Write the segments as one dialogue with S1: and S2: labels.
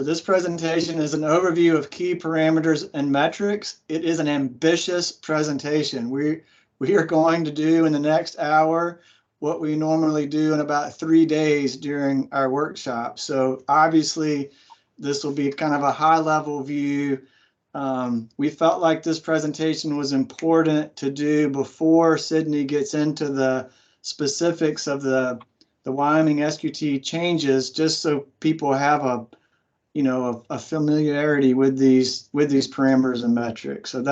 S1: This presentation is an overview of key parameters and metrics. It is an ambitious presentation. We are going to do in the next hour what we normally do in about 3 days during our workshop. So obviously, this will be kind of a high-level view. We felt like this presentation was important to do before Sydney gets into the specifics of the Wyoming SQT changes, just so people have a familiarity with these parameters and metrics. So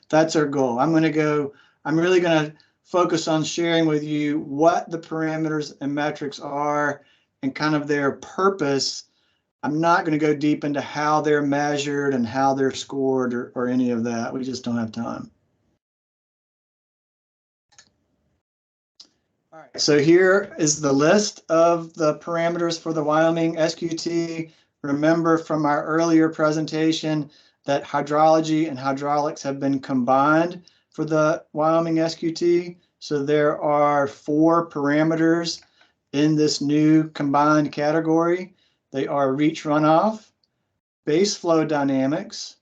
S1: that's our goal. I'm really going to focus on sharing with you what the parameters and metrics are and kind of their purpose. I'm not going to go deep into how they're measured and how they're scored or any of that. We just don't have time. All right, so here is the list of the parameters for the Wyoming SQT. Remember from our earlier presentation that hydrology and hydraulics have been combined for the Wyoming SQT. So there are 4 parameters in this new combined category. They are reach runoff, base flow dynamics,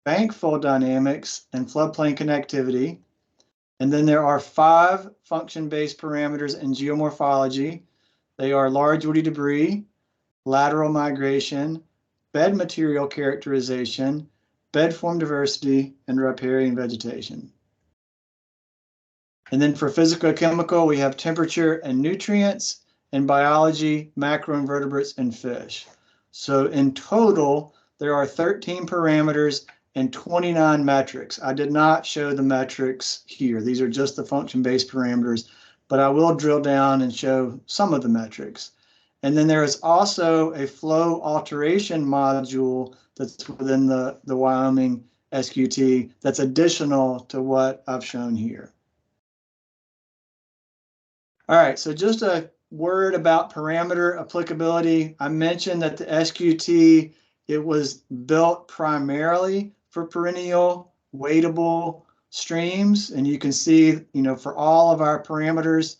S1: bank flow dynamics, and floodplain connectivity. And then there are 5 function-based parameters in geomorphology. They are large woody debris, lateral migration, bed material characterization, bed form diversity, and riparian vegetation. And then for physicochemical, we have temperature and nutrients, and biology, macroinvertebrates, and fish. So in total, there are 13 parameters and 29 metrics. I did not show the metrics here. These are just the function-based parameters, but I will drill down and show some of the metrics. And then there is also a flow alteration module that's within the Wyoming SQT that's additional to what I've shown here. All right, so just a word about parameter applicability. I mentioned that the SQT, it was built primarily for perennial wadable streams. And you can see, for all of our parameters,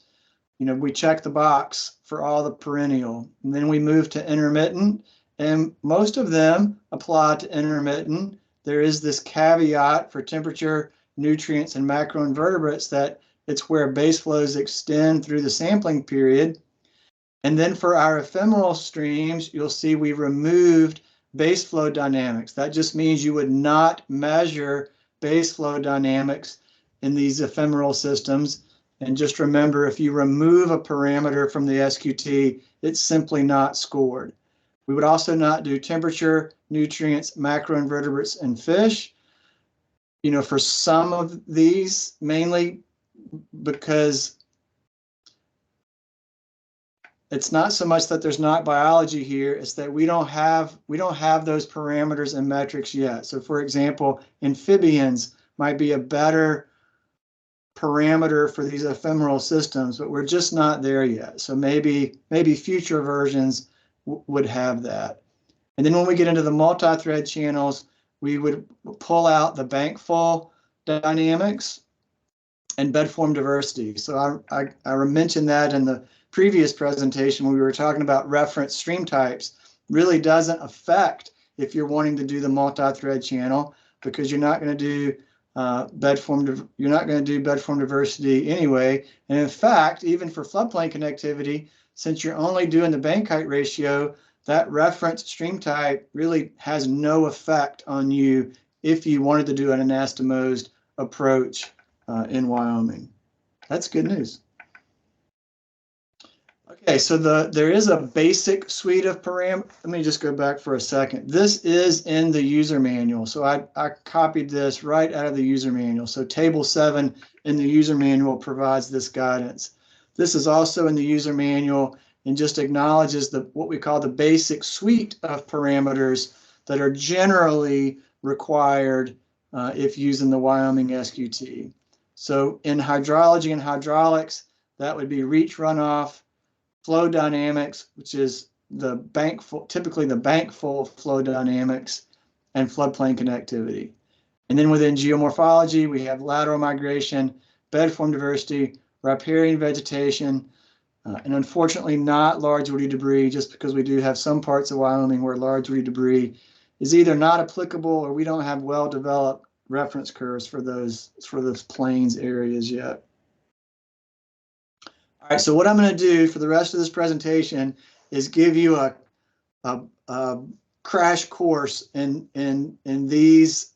S1: we check the box for all the perennial, and then we move to intermittent, and most of them apply to intermittent. There is this caveat for temperature, nutrients, and macroinvertebrates that it's where base flows extend through the sampling period. And then for our ephemeral streams, you'll see we removed base flow dynamics. That just means you would not measure base flow dynamics in these ephemeral systems. And just remember, if you remove a parameter from the SQT, it's simply not scored. We would also not do temperature, nutrients, macroinvertebrates, and fish. For some of these, mainly because it's not so much that there's not biology here, it's that we don't have those parameters and metrics yet. So for example, amphibians might be a better parameter for these ephemeral systems, but we're just not there yet. So maybe future versions would have that. And then when we get into the multi-thread channels, we would pull out the bank full dynamics and bed form diversity. So I mentioned that in the previous presentation when we were talking about reference stream types. Really doesn't affect if you're wanting to do the multi-thread channel, because you're not going to do bed form diversity anyway. And in fact, even for floodplain connectivity, since you're only doing the bank height ratio, that reference stream type really has no effect on you if you wanted to do an anastomosed approach in Wyoming. That's good news. Okay, so there is a basic suite of parameters. Let me just go back for a second. This is in the user manual. So I copied this right out of the user manual. So table 7 in the user manual provides this guidance. This is also in the user manual and just acknowledges what we call the basic suite of parameters that are generally required if using the Wyoming SQT. So in hydrology and hydraulics, that would be reach runoff, flow dynamics, which is typically the bank full flow dynamics, and floodplain connectivity. And then within geomorphology, we have lateral migration, bed form diversity, riparian vegetation, And unfortunately not large woody debris, just because we do have some parts of Wyoming where large woody debris is either not applicable or we don't have well-developed reference curves for those plains areas yet. All right, so what I'm going to do for the rest of this presentation is give you a crash course in these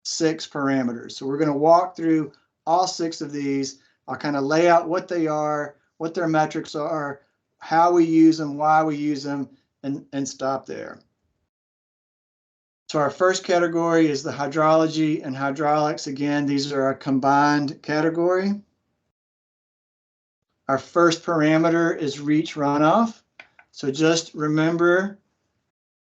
S1: 6 parameters. So we're going to walk through all 6 of these. I'll kind of lay out what they are, what their metrics are, how we use them, why we use them, and stop there. So our first category is the hydrology and hydraulics. Again, these are a combined category. Our first parameter is reach runoff. So just remember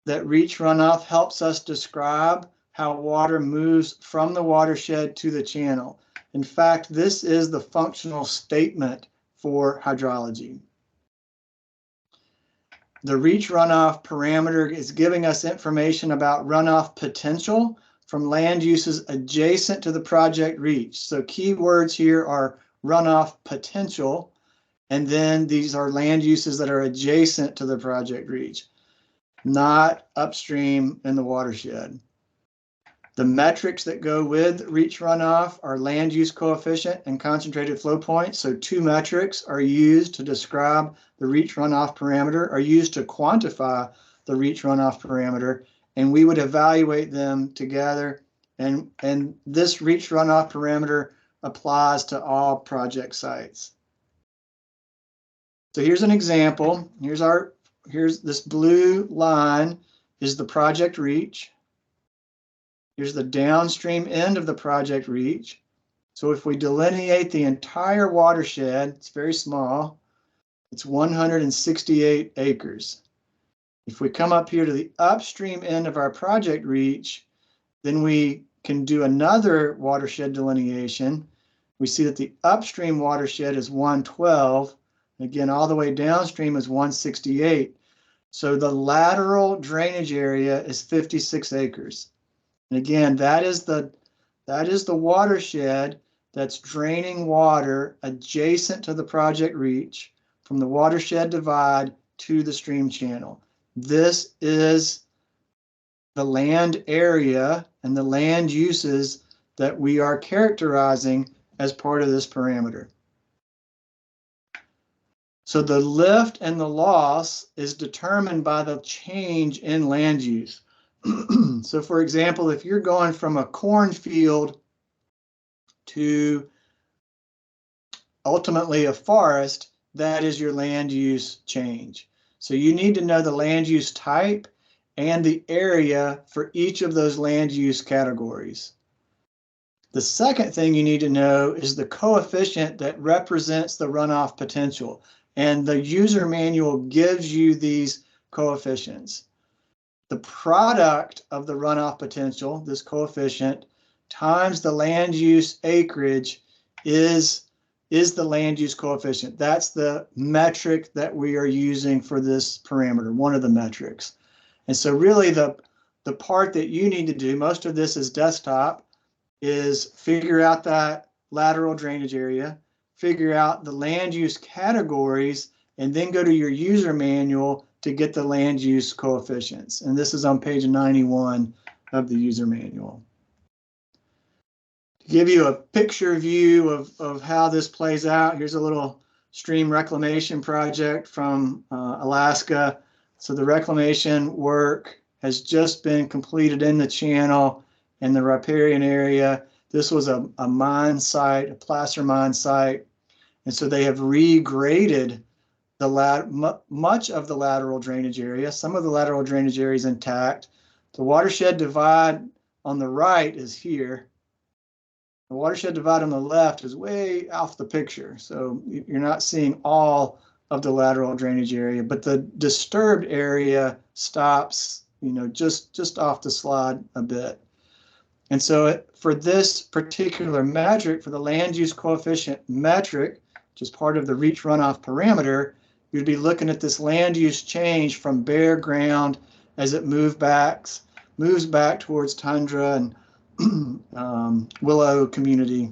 S1: that reach runoff helps us describe how water moves from the watershed to the channel. In fact, this is the functional statement for hydrology. The reach runoff parameter is giving us information about runoff potential from land uses adjacent to the project reach. So key words here are runoff potential, and then these are land uses that are adjacent to the project reach, not upstream in the watershed. The metrics that go with reach runoff are land use coefficient and concentrated flow point. So 2 metrics are used to describe the reach runoff parameter, are used to quantify the reach runoff parameter, and we would evaluate them together. And this reach runoff parameter applies to all project sites. So here's an example. Here's this blue line is the project reach. Here's the downstream end of the project reach. So if we delineate the entire watershed, it's very small. It's 168 acres. If we come up here to the upstream end of our project reach, then we can do another watershed delineation. We see that the upstream watershed is 112. Again, all the way downstream is 168. So the lateral drainage area is 56 acres. And again, that is the watershed that's draining water adjacent to the project reach from the watershed divide to the stream channel. This is the land area and the land uses that we are characterizing as part of this parameter. So the lift and the loss is determined by the change in land use. So for example, if you're going from a cornfield to ultimately a forest, that is your land use change. So you need to know the land use type and the area for each of those land use categories. The second thing you need to know is the coefficient that represents the runoff potential. And the user manual gives you these coefficients. The product of the runoff potential, this coefficient, times the land use acreage is the land use coefficient. That's the metric that we are using for this parameter, one of the metrics. And so really the part that you need to do, most of this is desktop, is figure out that lateral drainage area, figure out the land use categories, and then go to your user manual to get the land use coefficients. And this is on page 91 of the user manual. To give you a picture view of how this plays out, here's a little stream reclamation project from Alaska. So the reclamation work has just been completed in the channel in the riparian area. This was a mine site, a placer mine site. And so they have regraded much of the lateral drainage area. Some of the lateral drainage area is intact. The watershed divide on the right is here. The watershed divide on the left is way off the picture. So you're not seeing all of the lateral drainage area, but the disturbed area stops, just off the slide a bit. And so for this particular metric, for the land use coefficient metric, which is part of the reach runoff parameter, you'd be looking at this land use change from bare ground as it moves back towards tundra and willow community.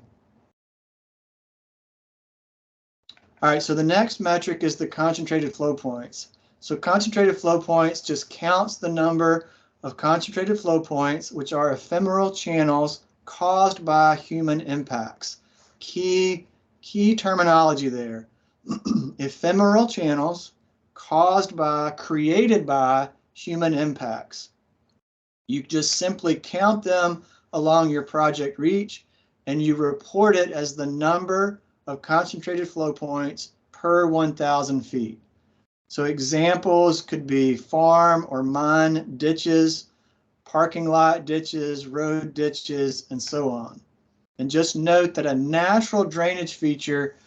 S1: All right, so the next metric is the concentrated flow points. So concentrated flow points just counts the number of concentrated flow points, which are ephemeral channels caused by human impacts. Key terminology there. Ephemeral channels created by human impacts. You just simply count them along your project reach, and you report it as the number of concentrated flow points per 1,000 feet. So examples could be farm or mine ditches, parking lot ditches, road ditches, and so on. And just note that a natural drainage feature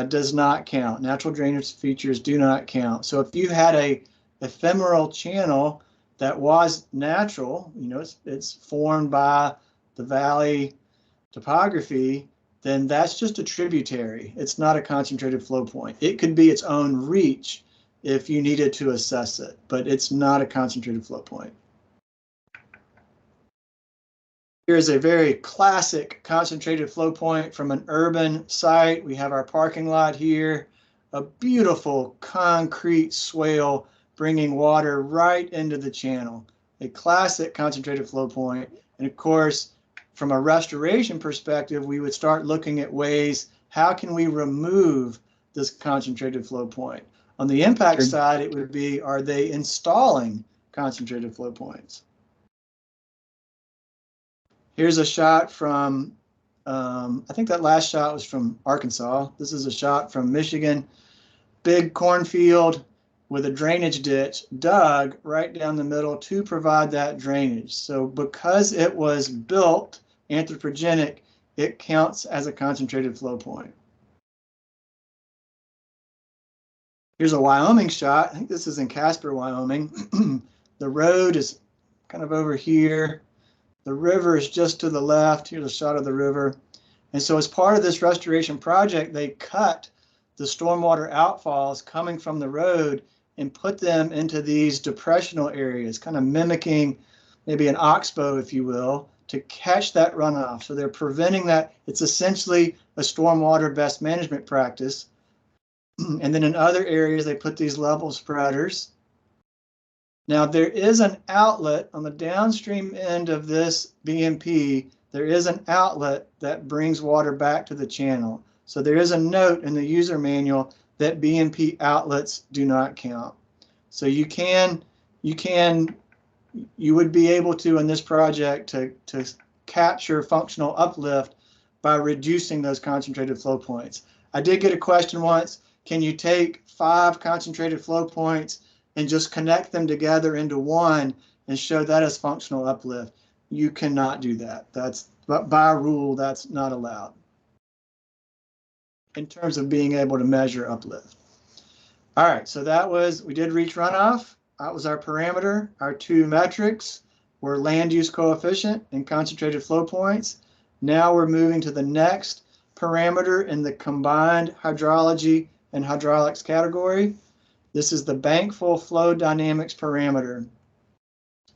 S1: does not count. Natural drainage features do not count. So if you had a ephemeral channel that was natural, you know, it's formed by the valley topography, then that's just a tributary. It's not a concentrated flow point. It could be its own reach if you needed to assess it, but it's not a concentrated flow point. Here's a very classic concentrated flow point from an urban site. We have our parking lot here, a beautiful concrete swale bringing water right into the channel, a classic concentrated flow point. And of course, from a restoration perspective, we would start looking at ways, how can we remove this concentrated flow point? On the impact side, it would be, are they installing concentrated flow points? Here's a shot from, I think that last shot was from Arkansas. This is a shot from Michigan. Big cornfield with a drainage ditch dug right down the middle to provide that drainage. So because it was built anthropogenic, it counts as a concentrated flow point. Here's a Wyoming shot. I think this is in Casper, Wyoming. The road is kind of over here. The river is just to the left. Here's a shot of the river. And so as part of this restoration project, they cut the stormwater outfalls coming from the road and put them into these depressional areas, kind of mimicking maybe an oxbow, if you will, to catch that runoff. So they're preventing that. It's essentially a stormwater best management practice. And then in other areas, they put these level spreaders. Now there is an outlet on the downstream end of this BMP. There is an outlet that brings water back to the channel. So there is a note in the user manual that BMP outlets do not count. So you would be able to, in this project, to capture functional uplift by reducing those concentrated flow points. I did get a question once, can you take 5 concentrated flow points and just connect them together into one and show that as functional uplift? You cannot do that. But by rule, that's not allowed in terms of being able to measure uplift. All right, so we did reach runoff. That was our parameter. Our 2 metrics were land use coefficient and concentrated flow points. Now we're moving to the next parameter in the combined hydrology and hydraulics category. This is the bankful flow dynamics parameter.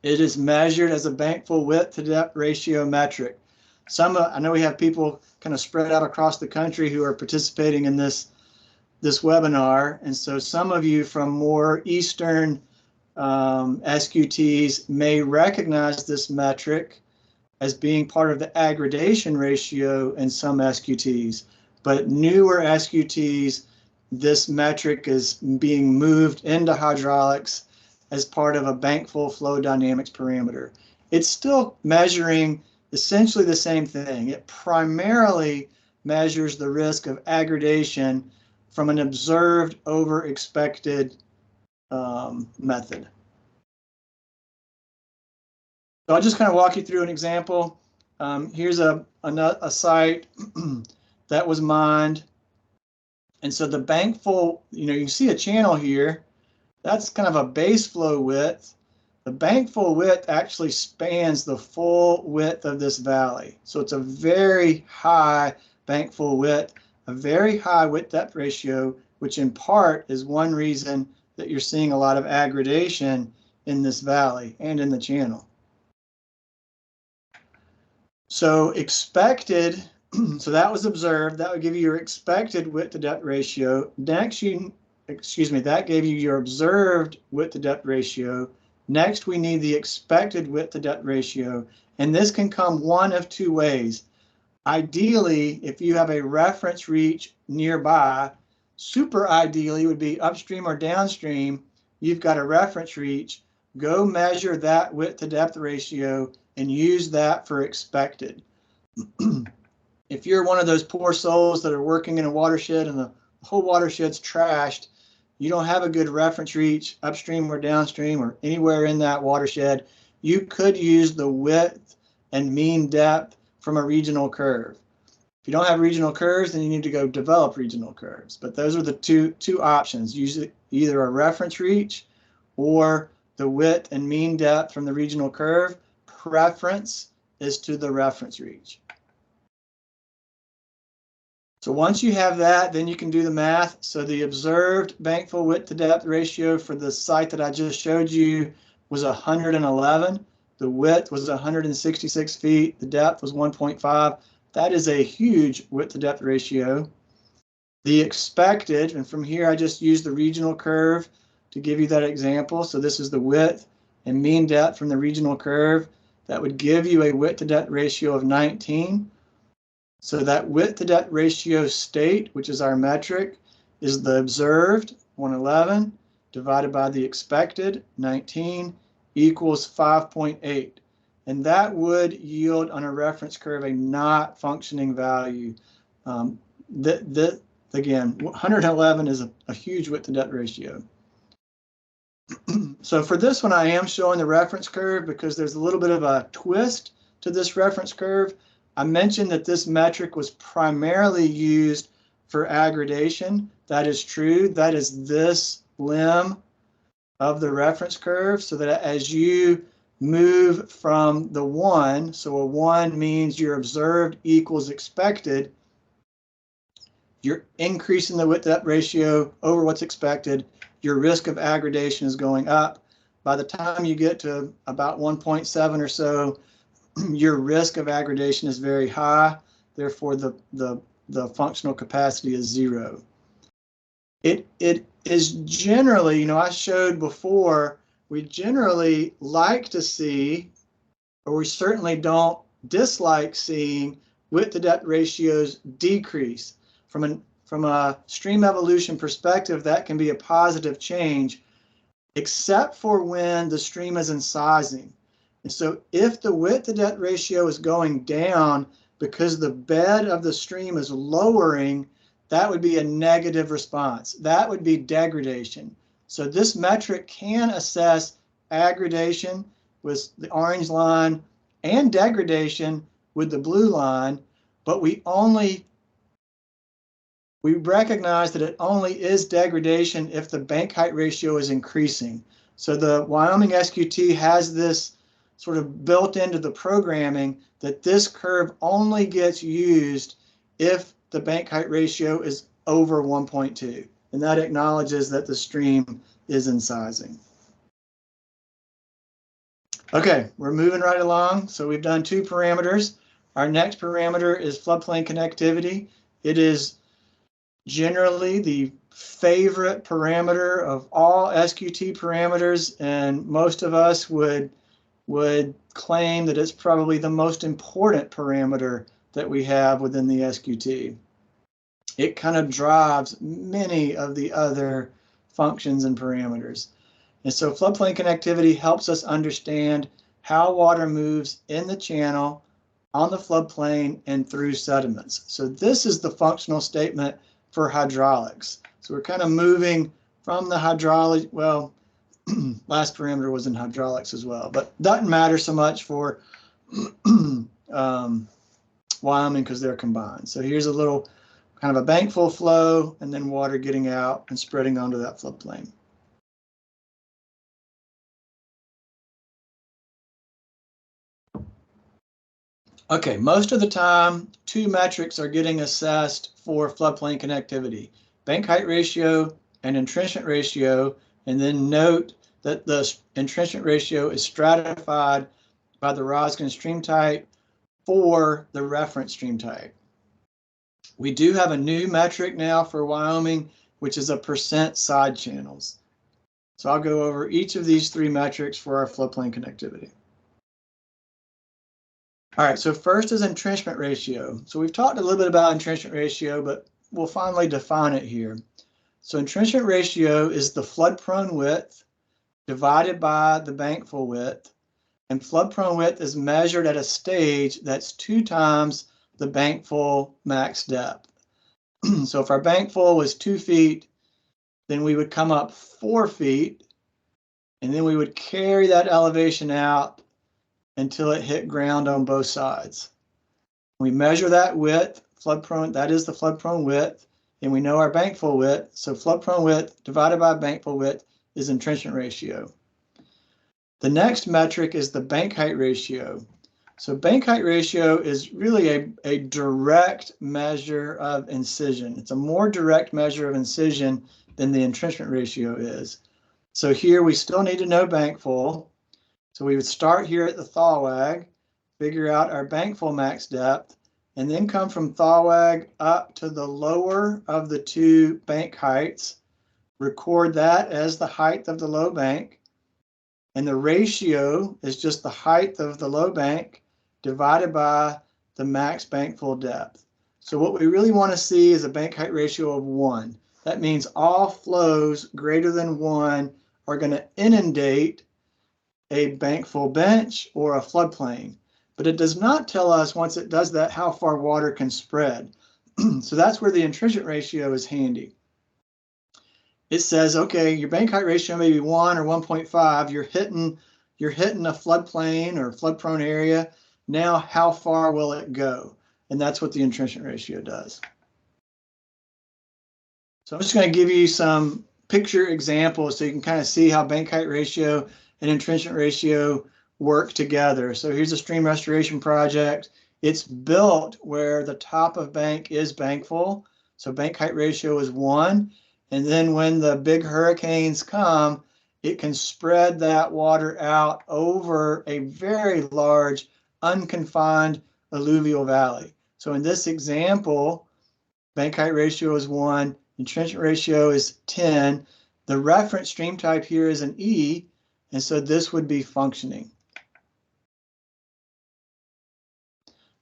S1: It is measured as a bankful width to depth ratio metric. I know we have people kind of spread out across the country who are participating in this webinar, and so some of you from more eastern SQTs may recognize this metric as being part of the aggradation ratio in some SQTs, but newer SQTs, this metric is being moved into hydraulics as part of a bankful flow dynamics parameter. It's still measuring essentially the same thing. It primarily measures the risk of aggradation from an observed over expected method. So I'll just kind of walk you through an example. Here's a site that was mined. And so the bankful, you can see a channel here. That's kind of a base flow width. The bankful width actually spans the full width of this valley. So it's a very high bankful width, a very high width depth ratio, which in part is one reason that you're seeing a lot of aggradation in this valley and in the channel. So expected So that was observed. That would give you your expected width to depth ratio. Next, that gave you your observed width to depth ratio. Next, we need the expected width to depth ratio. And this can come one of two ways. Ideally, if you have a reference reach nearby, super ideally would be upstream or downstream. You've got a reference reach. Go measure that width to depth ratio and use that for expected. If you're one of those poor souls that are working in a watershed and the whole watershed's trashed, you don't have a good reference reach upstream or downstream or anywhere in that watershed, you could use the width and mean depth from a regional curve. If you don't have regional curves, then you need to go develop regional curves. But those are the two options. Use either a reference reach or the width and mean depth from the regional curve. Preference is to the reference reach. So once you have that, then you can do the math. So the observed bankfull width to depth ratio for the site that I just showed you was 111. The width was 166 feet. The depth was 1.5. That is a huge width to depth ratio. The expected, and from here I just used the regional curve to give you that example. So this is the width and mean depth from the regional curve. That would give you a width to depth ratio of 19. So that width to depth ratio state, which is our metric, is the observed, 111, divided by the expected, 19, equals 5.8. And that would yield on a reference curve a not functioning value. Again, 111 is a huge width to depth ratio. So for this one, I am showing the reference curve because there's a little bit of a twist to this reference curve. I mentioned that this metric was primarily used for aggradation. That is true. That is this limb of the reference curve, so that as you move from the 1, so a 1 means your observed equals expected, you're increasing the width to depth ratio over what's expected, your risk of aggradation is going up. By the time you get to about 1.7 or so, your risk of aggradation is very high. Therefore, the functional capacity is 0. It is generally, I showed before, we generally like to see, or we certainly don't dislike seeing, width to depth ratios decrease. From a stream evolution perspective, that can be a positive change, except for when the stream is incising. And so if the width to depth ratio is going down because the bed of the stream is lowering, that would be a negative response. That would be degradation. So this metric can assess aggradation with the orange line and degradation with the blue line, but we recognize that it only is degradation if the bank height ratio is increasing. So the Wyoming SQT has this sort of built into the programming that this curve only gets used if the bank height ratio is over 1.2. And that acknowledges that the stream is incising. Okay, we're moving right along. So we've done 2 parameters. Our next parameter is floodplain connectivity. It is generally the favorite parameter of all SQT parameters, and most of us would claim that it's probably the most important parameter that we have within the SQT. It kind of drives many of the other functions and parameters. And so floodplain connectivity helps us understand how water moves in the channel, on the floodplain, and through sediments. So this is the functional statement for hydraulics. So we're kind of moving from the hydraulic, well, last parameter was in hydraulics as well, but doesn't matter so much for Wyoming because they're combined. So here's a little kind of a bankfull flow and then water getting out and spreading onto that floodplain. Okay, most of the time, 2 metrics are getting assessed for floodplain connectivity: bank height ratio and entrenchment ratio, and then note that the entrenchment ratio is stratified by the Roskin stream type for the reference stream type. We do have a new metric now for Wyoming, which is a percent side channels. So I'll go over each of these three metrics for our floodplain connectivity. All right, so first is entrenchment ratio. So we've talked a little bit about entrenchment ratio, but we'll finally define it here. So entrenchment ratio is the flood-prone width divided by the bankful width, and flood-prone width is measured at a stage that's 2 times the bankful max depth. So if our bankful was 2 feet, then we would come up 4 feet, and then we would carry that elevation out until it hit ground on both sides. We measure that width, flood-prone, that is the flood-prone width, and we know our bankful width. So flood-prone width divided by bankful width is entrenchment ratio. The next metric is the bank height ratio. So bank height ratio is really a direct measure of incision. It's a more direct measure of incision than the entrenchment ratio is. So here we still need to know bankful. So we would start here at the Thawag, figure out our bankful max depth, and then come from Thawag up to the lower of the 2 bank heights, record that as the height of the low bank, and the ratio is just the height of the low bank divided by the max bankful depth. So what we really want to see is a bank height ratio of 1. That means all flows greater than 1 are going to inundate a bankful bench or a floodplain, but it does not tell us once it does that how far water can spread. So that's where the entrenchment ratio is handy. It says, okay, your bank height ratio may be 1 or 1.5. You're hitting a floodplain or flood-prone area. Now, how far will it go? And that's what the entrenchment ratio does. So I'm just going to give you some picture examples so you can kind of see how bank height ratio and entrenchment ratio work together. So here's a stream restoration project. It's built where the top of bank is bankful. So bank height ratio is 1. And then when the big hurricanes come, it can spread that water out over a very large unconfined alluvial valley. So in this example, bank height ratio is 1, entrenchment ratio is 10. The reference stream type here is an E, and so this would be functioning.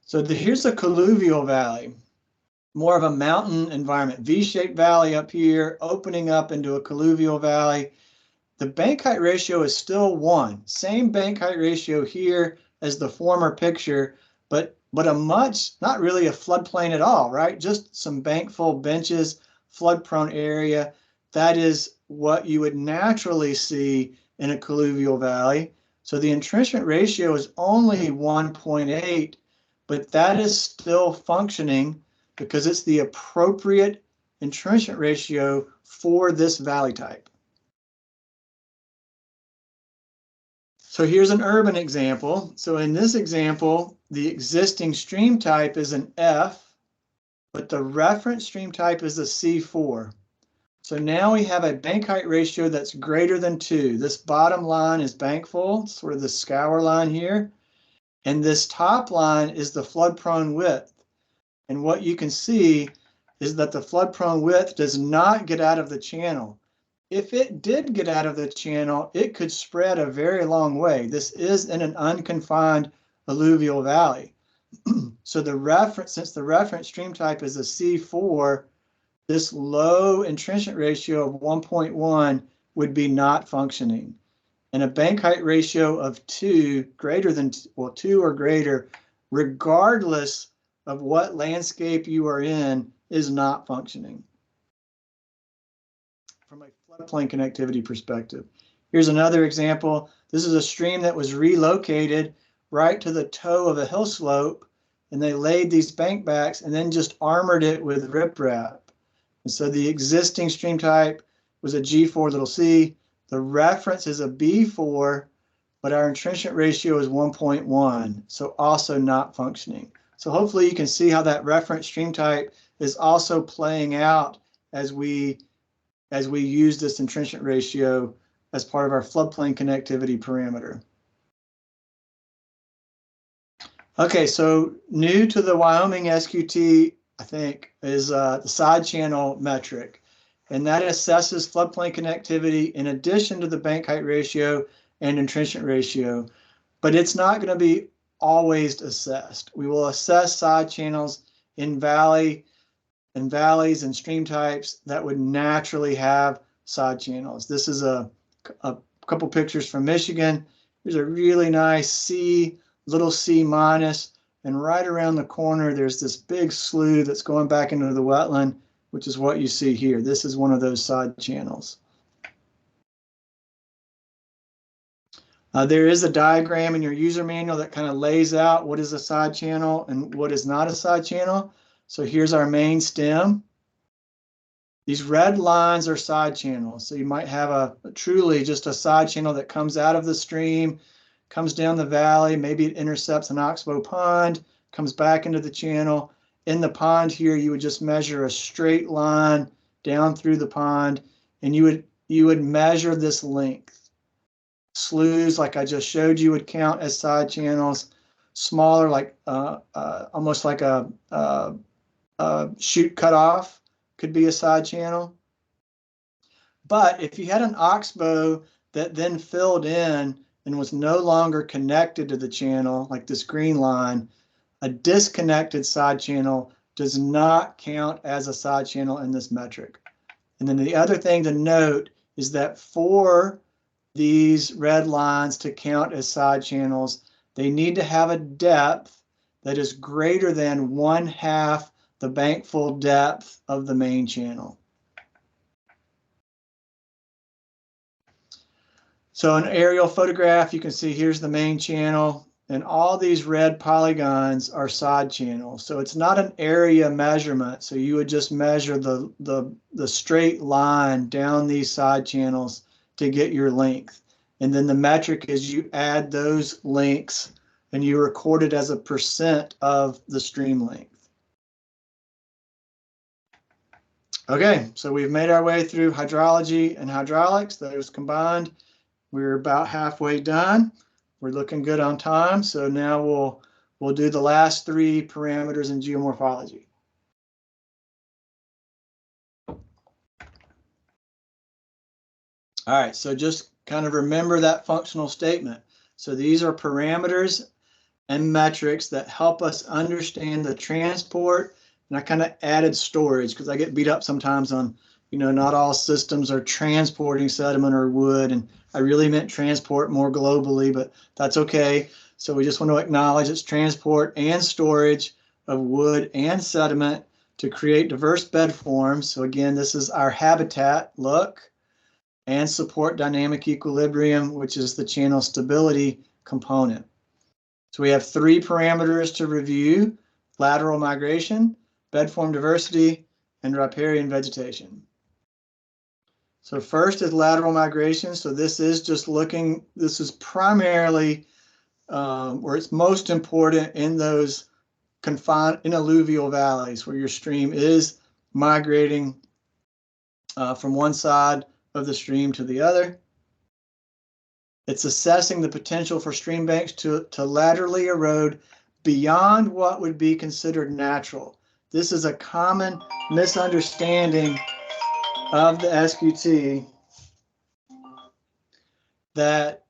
S1: So here's a colluvial valley, more of a mountain environment, V-shaped valley up here, opening up into a colluvial valley. The bank height ratio is still 1, same bank height ratio here as the former picture, but a much, not really a floodplain at all, right? Just some bankful benches, flood-prone area. That is what you would naturally see in a colluvial valley. So the entrenchment ratio is only 1.8, but that is still functioning because it's the appropriate entrenchment ratio for this valley type. So here's an urban example. So in this example, the existing stream type is an F, but the reference stream type is a C4. So now we have a bank height ratio that's greater than 2. This bottom line is bankful, sort of the scour line here. And this top line is the flood-prone width. And what you can see is that the flood-prone width does not get out of the channel. If it did get out of the channel, it could spread a very long way. This is in an unconfined alluvial valley. So since the reference stream type is a C4, this low entrenchment ratio of 1.1 would be not functioning. And a bank height ratio of 2 greater than, well, 2 or greater, regardless of what landscape you are in, is not functioning from a floodplain connectivity perspective. Here's another example. This is a stream that was relocated right to the toe of a hill slope, and they laid these bank backs and then just armored it with riprap. And so the existing stream type was a G4 little c. The reference is a B4, but our entrenchment ratio is 1.1, so also not functioning. So hopefully you can see how that reference stream type is also playing out as we use this entrenchment ratio as part of our floodplain connectivity parameter. Okay, so new to the Wyoming SQT I think, is the side channel metric. And that assesses floodplain connectivity in addition to the bank height ratio and entrenchment ratio. But it's not going to be always assessed. We will assess side channels in valleys and stream types that would naturally have side channels. This is a couple pictures from Michigan. Here's a really nice C, little C minus, and right around the corner, there's this big slough that's going back into the wetland, which is what you see here. This is one of those side channels. There is a diagram in your user manual that kind of lays out what is a side channel and what is not a side channel. So here's our main stem. These red lines are side channels. So you might have a truly just a side channel that comes out of the stream, comes down the valley, maybe it intercepts an oxbow pond, comes back into the channel. In the pond here, you would just measure a straight line down through the pond, and you would measure this length. Sloughs, like I just showed you, would count as side channels. Smaller, like almost like a chute cut off, could be a side channel. But if you had an oxbow that then filled in and was no longer connected to the channel, like this green line, a disconnected side channel does not count as a side channel in this metric. And then the other thing to note is that for these red lines to count as side channels, they need to have a depth that is greater than 1/2 the bankful depth of the main channel. So an aerial photograph, you can see here's the main channel, and all these red polygons are side channels. So it's not an area measurement. So you would just measure the straight line down these side channels to get your length. And then the metric is you add those lengths and you record it as a % of the stream length. Okay, so we've made our way through hydrology and hydraulics, those combined. We're about halfway done. We're looking good on time. So now we'll do the last 3 parameters in geomorphology. All right, so just kind of remember that functional statement. So these are parameters and metrics that help us understand the transport. And I kind of added storage because I get beat up sometimes on, not all systems are transporting sediment or wood. And I really meant transport more globally, but that's okay. So we just want to acknowledge it's transport and storage of wood and sediment to create diverse bed forms. So again, this is our habitat look, and support dynamic equilibrium, which is the channel stability component. So we have 3 parameters to review: lateral migration, bed form diversity, and riparian vegetation. So first is lateral migration. So this is just looking, this is primarily where it's most important in those confined in alluvial valleys where your stream is migrating from one side of the stream to the other. It's assessing the potential for stream banks to laterally erode beyond what would be considered natural. This is a common misunderstanding of the SQT, that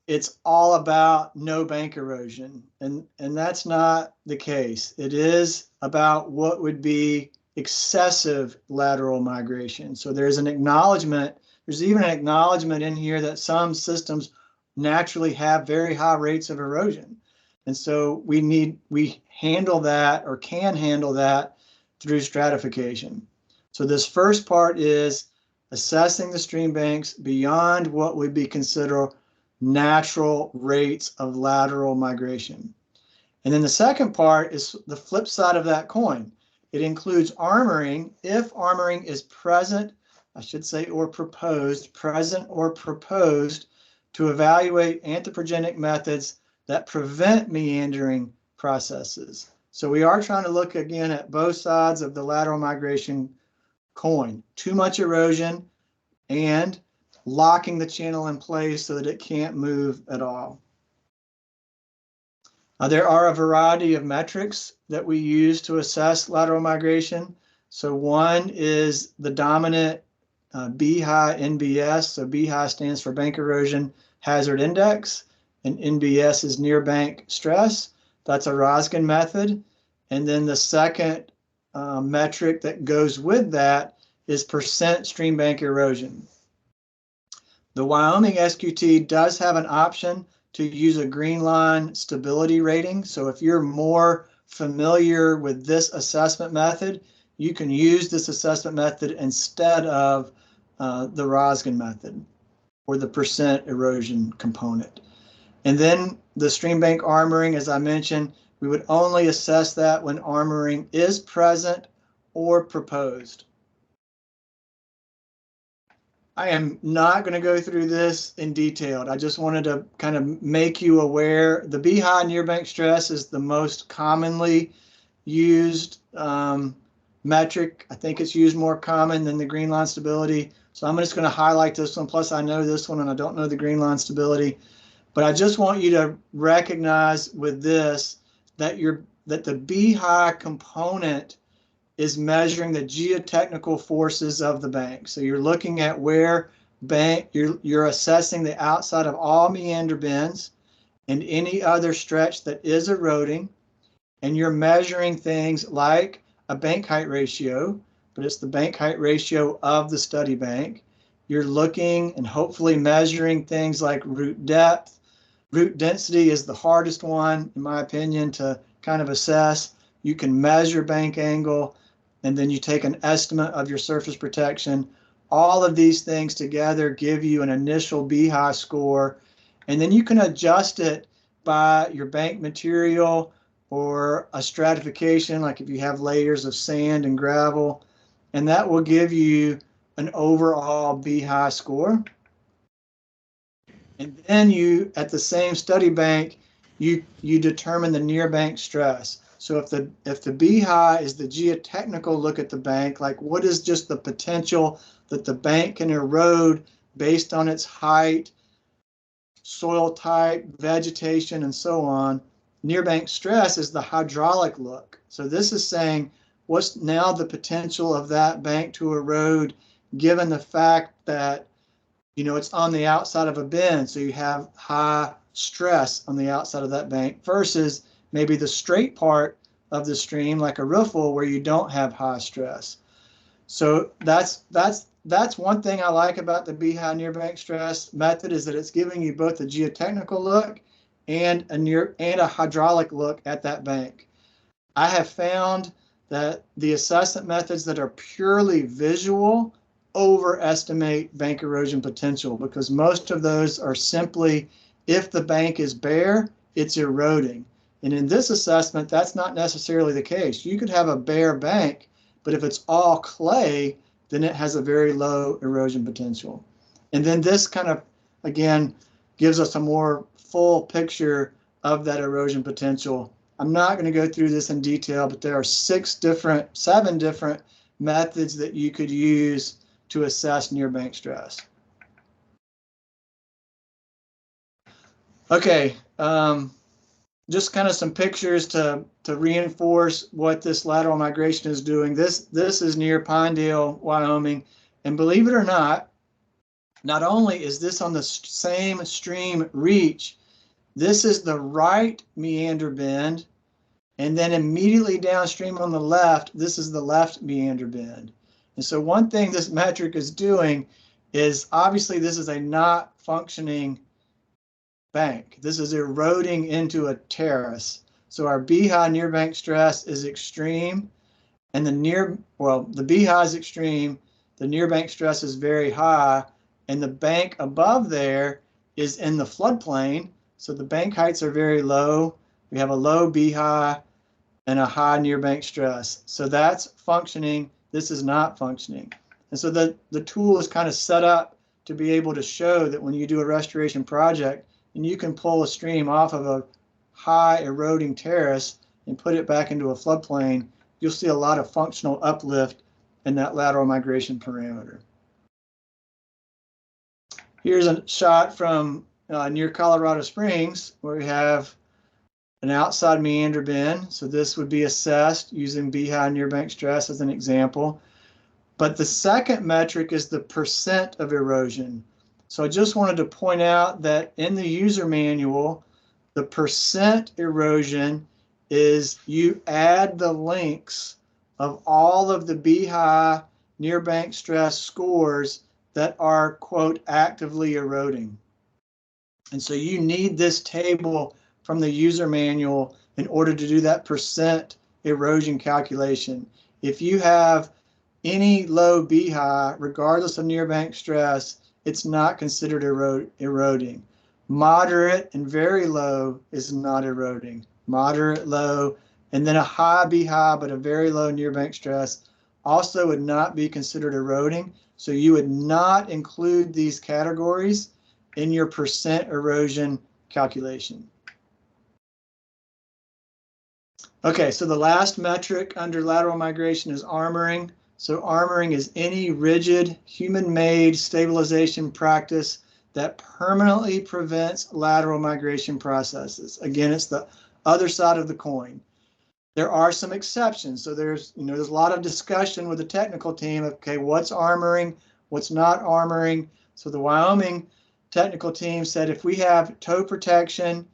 S1: it's all about no bank erosion, and that's not the case. It is about what would be excessive lateral migration. So there's an acknowledgement, there's even an acknowledgement in here that some systems naturally have very high rates of erosion. And so we handle that, or can handle that, through stratification. So this first part is assessing the stream banks beyond what would be considered natural rates of lateral migration. And then the second part is the flip side of that coin. It includes armoring, if armoring is present, I should say, or proposed, present or proposed, to evaluate anthropogenic methods that prevent meandering processes. So we are trying to look again at both sides of the lateral migration coin: too much erosion and locking the channel in place so that it can't move at all. There are a variety of metrics that we use to assess lateral migration. So one is the dominant BHI NBS. So BHI stands for Bank Erosion Hazard Index, and NBS is near bank stress. That's a Roskin method. And then the second metric that goes with that is percent stream bank erosion. The Wyoming SQT does have an option to use a green line stability rating. So if you're more familiar with this assessment method, you can use this assessment method instead of the Roskin method or the percent erosion component. And then the stream bank armoring, as I mentioned, we would only assess that when armoring is present or proposed. I am not going to go through this in detail. I just wanted to kind of make you aware. The BHI near bank stress is the most commonly used metric. I think it's used more common than the green line stability. So I'm just going to highlight this one. Plus, I know this one and I don't know the green line stability. But I just want you to recognize with this that the BHI component is measuring the geotechnical forces of the bank. So you're looking at where you're assessing the outside of all meander bends and any other stretch that is eroding, and you're measuring things like a bank height ratio, but it's the bank height ratio of the study bank. You're looking and hopefully measuring things like root depth. Root density is the hardest one, in my opinion, to kind of assess. You can measure bank angle, and then you take an estimate of your surface protection. All of these things together give you an initial BHI score, and then you can adjust it by your bank material or a stratification, like if you have layers of sand and gravel, and that will give you an overall BHI score. And then you, at the same study bank, you determine the near bank stress. So if the BHI is the geotechnical look at the bank, like what is just the potential that the bank can erode based on its height, soil type, vegetation, and so on. Near bank stress is the hydraulic look. So this is saying what's now the potential of that bank to erode given the fact that it's on the outside of a bend, so you have high stress on the outside of that bank versus maybe the straight part of the stream like a riffle where you don't have high stress. So that's one thing I like about the BHI near bank stress method is that it's giving you both a geotechnical look and a hydraulic look at that bank. I have found that the assessment methods that are purely visual overestimate bank erosion potential because most of those are simply if the bank is bare, it's eroding. And in this assessment, that's not necessarily the case. You could have a bare bank, but if it's all clay, then it has a very low erosion potential. And then this kind of, again, gives us a more full picture of that erosion potential. I'm not going to go through this in detail, but there are 7 different methods that you could use to assess near bank stress. Okay, just kind of some pictures to reinforce what this lateral migration is doing. This is near Pinedale, Wyoming, and believe it or not only is this on the same stream reach, this is the right meander bend, and then immediately downstream on the left, this is the left meander bend. And so one thing this metric is doing is obviously this is a not functioning bank. This is eroding into a terrace. So our BHI near bank stress is extreme, and the BHI is extreme, the near bank stress is very high, and the bank above there is in the floodplain. So the bank heights are very low. We have a low BHI and a high near bank stress. So that's functioning. This is not functioning. And so the tool is kind of set up to be able to show that when you do a restoration project and you can pull a stream off of a high eroding terrace and put it back into a floodplain, you'll see a lot of functional uplift in that lateral migration parameter. Here's a shot from near Colorado Springs where we have an outside meander bend. So this would be assessed using B-high near bank stress as an example. But the second metric is the percent of erosion. So I just wanted to point out that in the user manual, the percent erosion is you add the links of all of the B-high near bank stress scores that are, quote, actively eroding. And so you need this table from the user manual in order to do that percent erosion calculation. If you have any low B-high, regardless of near bank stress, it's not considered eroding. Moderate and very low is not eroding. Moderate, low, and then a high B-high, but a very low near bank stress also would not be considered eroding. So you would not include these categories in your percent erosion calculation. Okay, so the last metric under lateral migration is armoring. So armoring is any rigid, human-made stabilization practice that permanently prevents lateral migration processes. Again, it's the other side of the coin. There are some exceptions. So there's a lot of discussion with the technical team of, okay, what's armoring, what's not armoring. So the Wyoming technical team said if we have toe protection,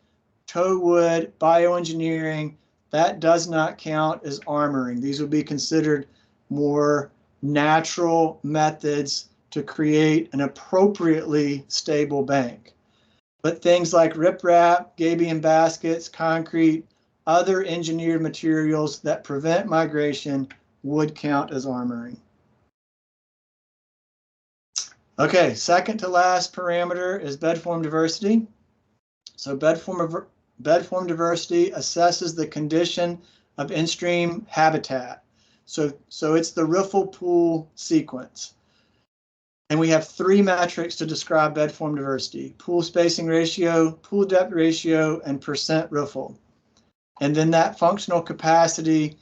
S1: toe wood, bioengineering, that does not count as armoring. These would be considered more natural methods to create an appropriately stable bank. But things like riprap, gabion baskets, concrete, other engineered materials that prevent migration would count as armoring. Okay, second to last parameter is bed form diversity. So bed form diversity assesses the condition of in-stream habitat. So it's the riffle pool sequence. And we have three metrics to describe bed form diversity: pool spacing ratio, pool depth ratio, and percent riffle. And then that functional capacity,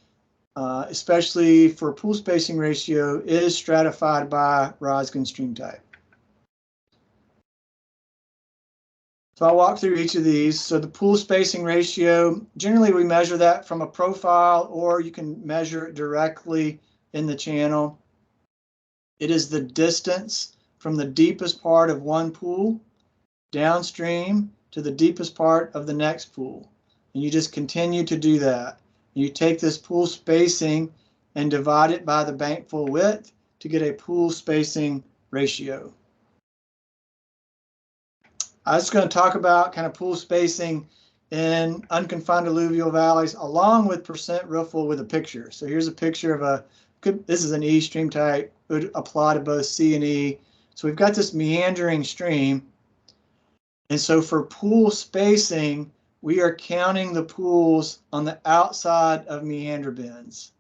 S1: especially for pool spacing ratio, is stratified by Roskin stream type. So I'll walk through each of these. So the pool spacing ratio, generally we measure that from a profile, or you can measure it directly in the channel. It is the distance from the deepest part of one pool downstream to the deepest part of the next pool. And you just continue to do that. You take this pool spacing and divide it by the bank full width to get a pool spacing ratio. I was going to talk about kind of pool spacing in unconfined alluvial valleys along with percent riffle with a picture. So here's a picture of this is an E stream type, would apply to both C and E. So we've got this meandering stream. And so for pool spacing, we are counting the pools on the outside of meander bends.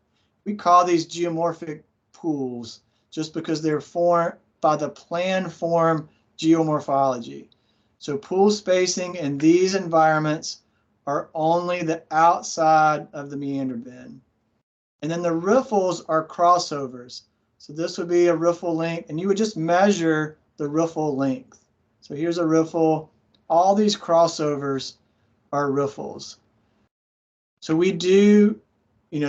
S1: We call these geomorphic pools just because they're formed by the plan form geomorphology. So pool spacing in these environments are only the outside of the meander bend. And then the riffles are crossovers. So this would be a riffle length, and you would just measure the riffle length. So here's a riffle. All these crossovers are riffles. So we do,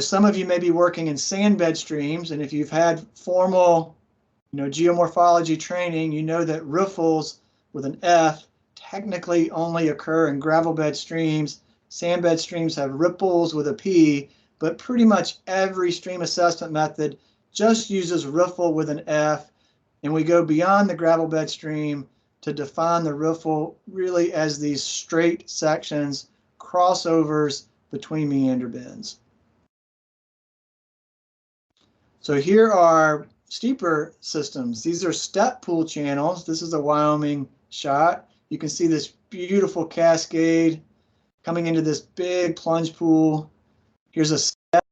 S1: some of you may be working in sand bed streams, and if you've had formal, geomorphology training, you know that riffles with an F technically only occur in gravel bed streams. Sand bed streams have ripples with a P, but pretty much every stream assessment method just uses riffle with an F, and we go beyond the gravel bed stream to define the riffle really as these straight sections, crossovers between meander bends. So here are steeper systems. These are step pool channels. This is a Wyoming shot. You can see this beautiful cascade coming into this big plunge pool. Here's a step.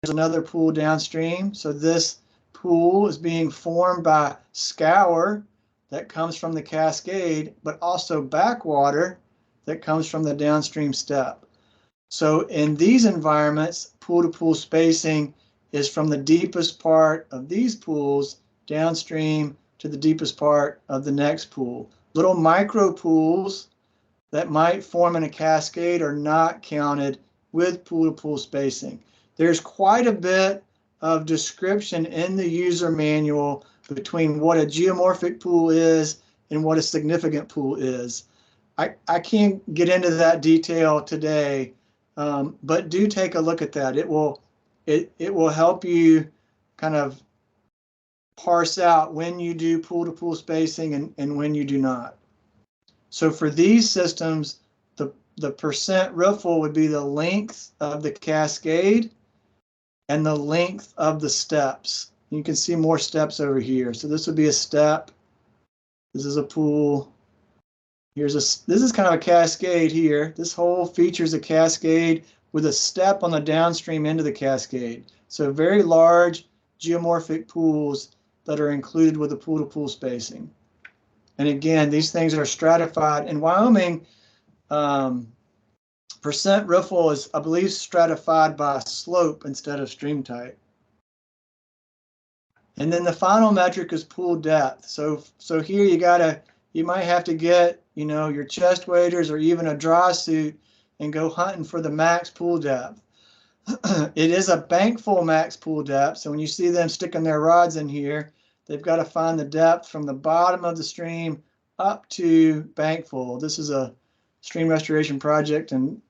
S1: There's another pool downstream. So this pool is being formed by scour that comes from the cascade, but also backwater that comes from the downstream step. So in these environments, pool-to-pool spacing is from the deepest part of these pools downstream to the deepest part of the next pool. Little micro pools that might form in a cascade are not counted with pool-to-pool spacing. There's quite a bit of description in the user manual between what a geomorphic pool is and what a significant pool is. I can't get into that detail today, but do take a look at that. It will help you kind of parse out when you do pool-to-pool spacing and when you do not. So for these systems, the percent riffle would be the length of the cascade and the length of the steps. You can see more steps over here. So this would be a step. This is a pool. This is kind of a cascade here. This whole features a cascade with a step on the downstream end of the cascade. So very large geomorphic pools that are included with the pool-to-pool spacing. And again, these things are stratified. In Wyoming, percent riffle is, I believe, stratified by slope instead of stream type. And then the final metric is pool depth. So here you might have to get, your chest waders or even a dry suit and go hunting for the max pool depth. It is a bankful max pool depth. So when you see them sticking their rods in here, they've got to find the depth from the bottom of the stream up to bankful. This is a stream restoration project and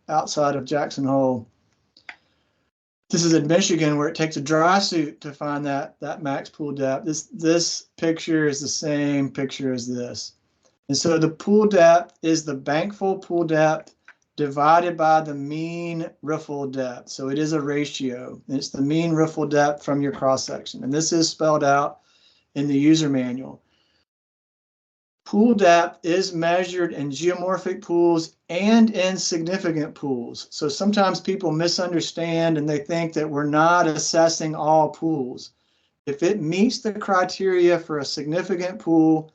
S1: outside of Jackson Hole. This is in Michigan, where it takes a dry suit to find that max pool depth. This picture is the same picture as this. And so the pool depth is the bankful pool depth divided by the mean riffle depth. So it is a ratio. It's the mean riffle depth from your cross section. And this is spelled out in the user manual. Pool depth is measured in geomorphic pools and in significant pools. So sometimes people misunderstand and they think that we're not assessing all pools. If it meets the criteria for a significant pool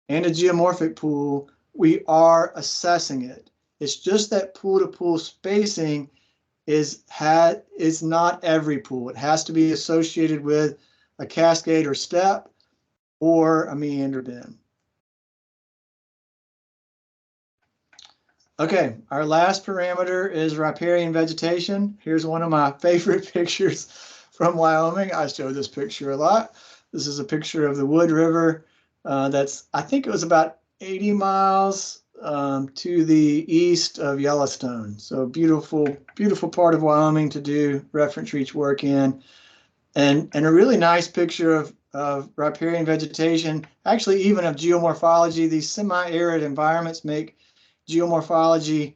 S1: and a geomorphic pool, we are assessing it. It's just that pool-to-pool spacing is not every pool. It has to be associated with a cascade or step or a meander bend. Okay, our last parameter is riparian vegetation. Here's one of my favorite pictures from Wyoming. I show this picture a lot. This is a picture of the Wood River. I think it was about 80 miles to the east of Yellowstone. So beautiful, beautiful part of Wyoming to do reference reach work in. And a really nice picture of riparian vegetation, actually even of geomorphology. These semi-arid environments make geomorphology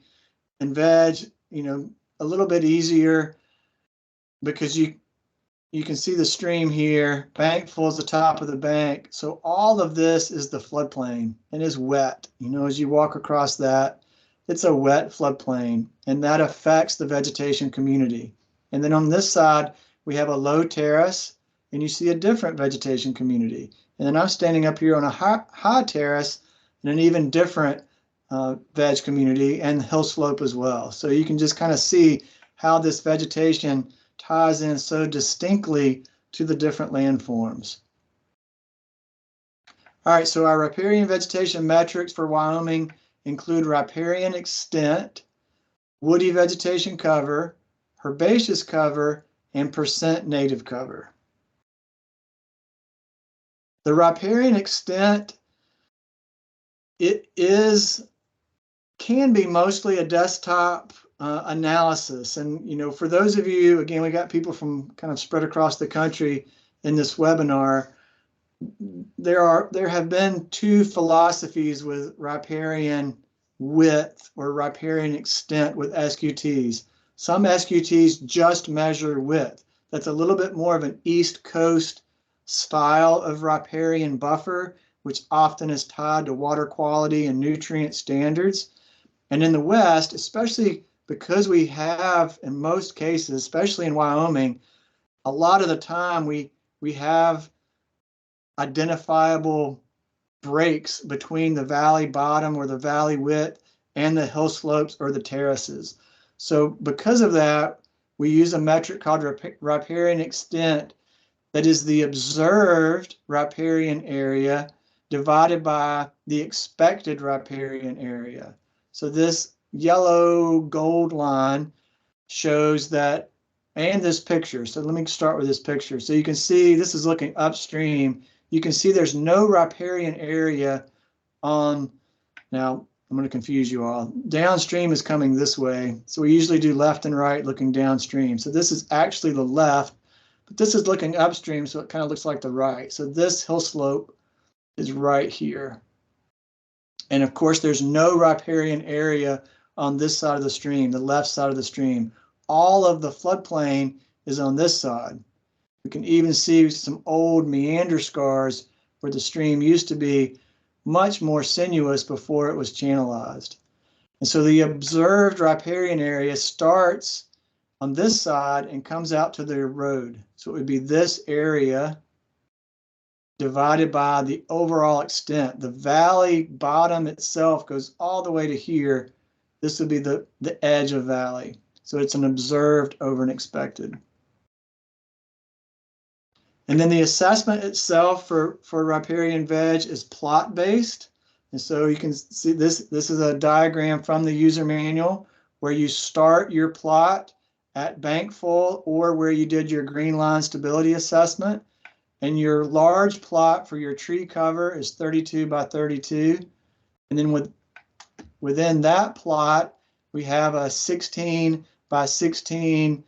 S1: and veg, a little bit easier because you can see the stream here. Bankful is the top of the bank. So all of this is the floodplain and is wet. As you walk across that, it's a wet floodplain, and that affects the vegetation community. And then on this side, we have a low terrace, and you see a different vegetation community. And then I'm standing up here on a high terrace and an even different veg community and hill slope as well. So you can just kind of see how this vegetation ties in so distinctly to the different landforms. All right, so our riparian vegetation metrics for Wyoming include riparian extent, woody vegetation cover, herbaceous cover, and percent native cover. The riparian extent, can be mostly a desktop analysis. And, for those of you, again, we got people from kind of spread across the country in this webinar. There have been two philosophies with riparian width or riparian extent with SQTs. Some SQTs just measure width. That's a little bit more of an East Coast style of riparian buffer, which often is tied to water quality and nutrient standards. And in the West, especially because we have, in most cases, especially in Wyoming, a lot of the time we have identifiable breaks between the valley bottom or the valley width and the hill slopes or the terraces. So because of that, we use a metric called riparian extent that is the observed riparian area divided by the expected riparian area. So this yellow gold line shows that, and this picture. So let me start with this picture. So you can see this is looking upstream. You can see there's no riparian area on, now I'm going to confuse you all. Downstream is coming this way. So we usually do left and right looking downstream. So this is actually the left, but this is looking upstream, so it kind of looks like the right. So this hill slope is right here. And of course, there's no riparian area on this side of the stream, the left side of the stream. All of the floodplain is on this side. We can even see some old meander scars where the stream used to be much more sinuous before it was channelized. And so the observed riparian area starts on this side and comes out to the road. So it would be this area divided by the overall extent. The valley bottom itself goes all the way to here. This would be the edge of valley. So it's an observed over an expected. And then the assessment itself for riparian veg is plot based. And so you can see this is a diagram from the user manual where you start your plot at bankful or where you did your green line stability assessment. And your large plot for your tree cover is 32 by 32. And then within that plot, we have a 16 by 16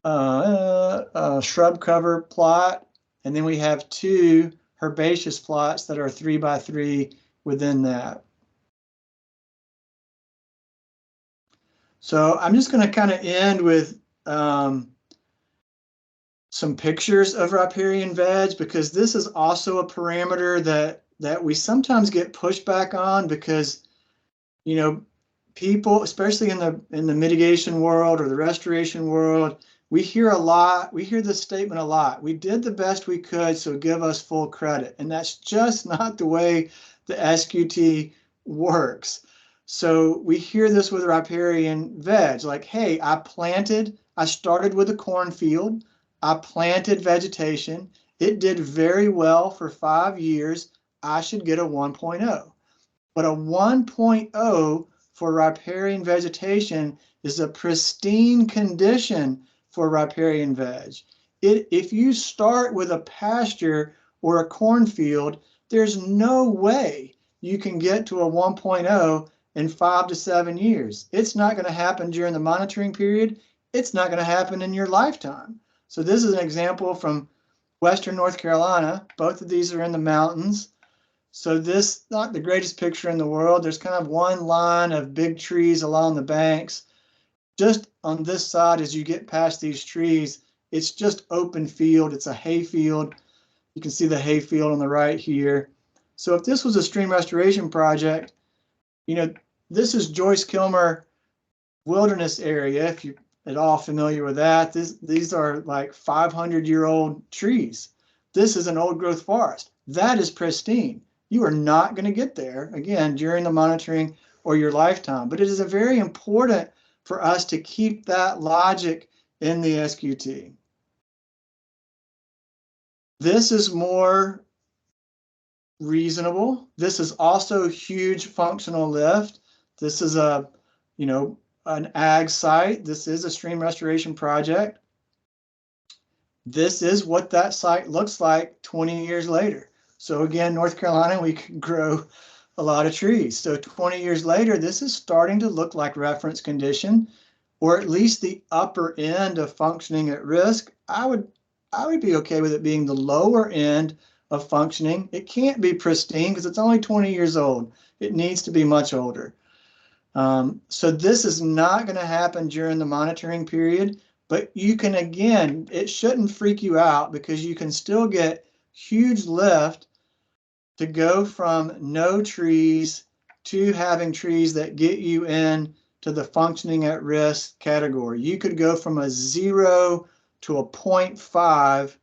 S1: shrub cover plot. And then we have two herbaceous plots that are 3 by 3 within that. So I'm just going to kind of end with some pictures of riparian veg, because this is also a parameter that we sometimes get pushback on, because, you know, people, especially in the mitigation world or the restoration world, we hear this statement a lot. We did the best we could, so give us full credit. And that's just not the way the SQT works. So we hear this with riparian veg, like, hey, I started with a cornfield. I planted vegetation. It did very well for 5 years. I should get a 1.0. But a 1.0 for riparian vegetation is a pristine condition for riparian veg. If you start with a pasture or a cornfield, there's no way you can get to a 1.0 in 5 to 7 years. It's not going to happen during the monitoring period. It's not going to happen in your lifetime. So this is an example from Western North Carolina. Both of these are in the mountains. So this, not the greatest picture in the world. There's kind of one line of big trees along the banks. Just on this side, as you get past these trees, it's just open field. It's a hay field. You can see the hay field on the right here. So if this was a stream restoration project, you know, this is Joyce Kilmer Wilderness Area, if you at all familiar with that. These are like 500-year-old trees. This is an old growth forest. That is pristine. You are not going to get there, again, during the monitoring or your lifetime. But it is very important for us to keep that logic in the SQT. This is more reasonable. This is also huge functional lift. This is a, you know, an ag site. This is a stream restoration project. This is what that site looks like 20 years later. So again, North Carolina, we can grow a lot of trees. So 20 years later, this is starting to look like reference condition, or at least the upper end of functioning at risk. I would be okay with it being the lower end of functioning. It can't be pristine because it's only 20 years old. It needs to be much older. So this is not going to happen during the monitoring period, but you can, again, it shouldn't freak you out because you can still get huge lift to go from no trees to having trees that get you in to the functioning at risk category. You could go from a 0 to a 0.5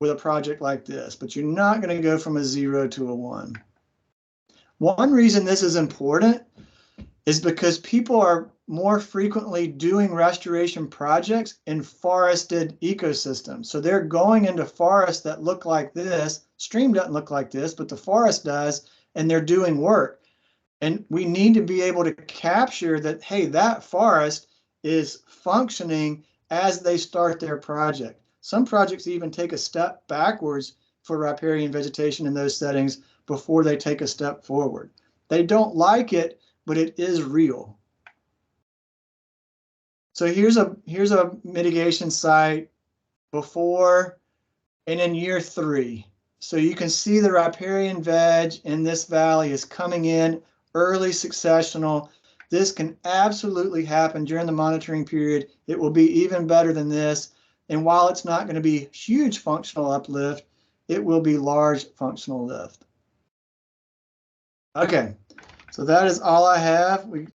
S1: with a project like this, but you're not going to go from a 0 to a 1. One reason this is important is because people are more frequently doing restoration projects in forested ecosystems. So they're going into forests that look like this, stream doesn't look like this, but the forest does, and they're doing work. And we need to be able to capture that, hey, that forest is functioning as they start their project. Some projects even take a step backwards for riparian vegetation in those settings before they take a step forward. They don't like it, but it is real. So here's a mitigation site before and in year 3. So you can see the riparian veg in this valley is coming in early successional. This can absolutely happen during the monitoring period. It will be even better than this. And while it's not going to be huge functional uplift, it will be large functional lift. Okay, so that is all I have. We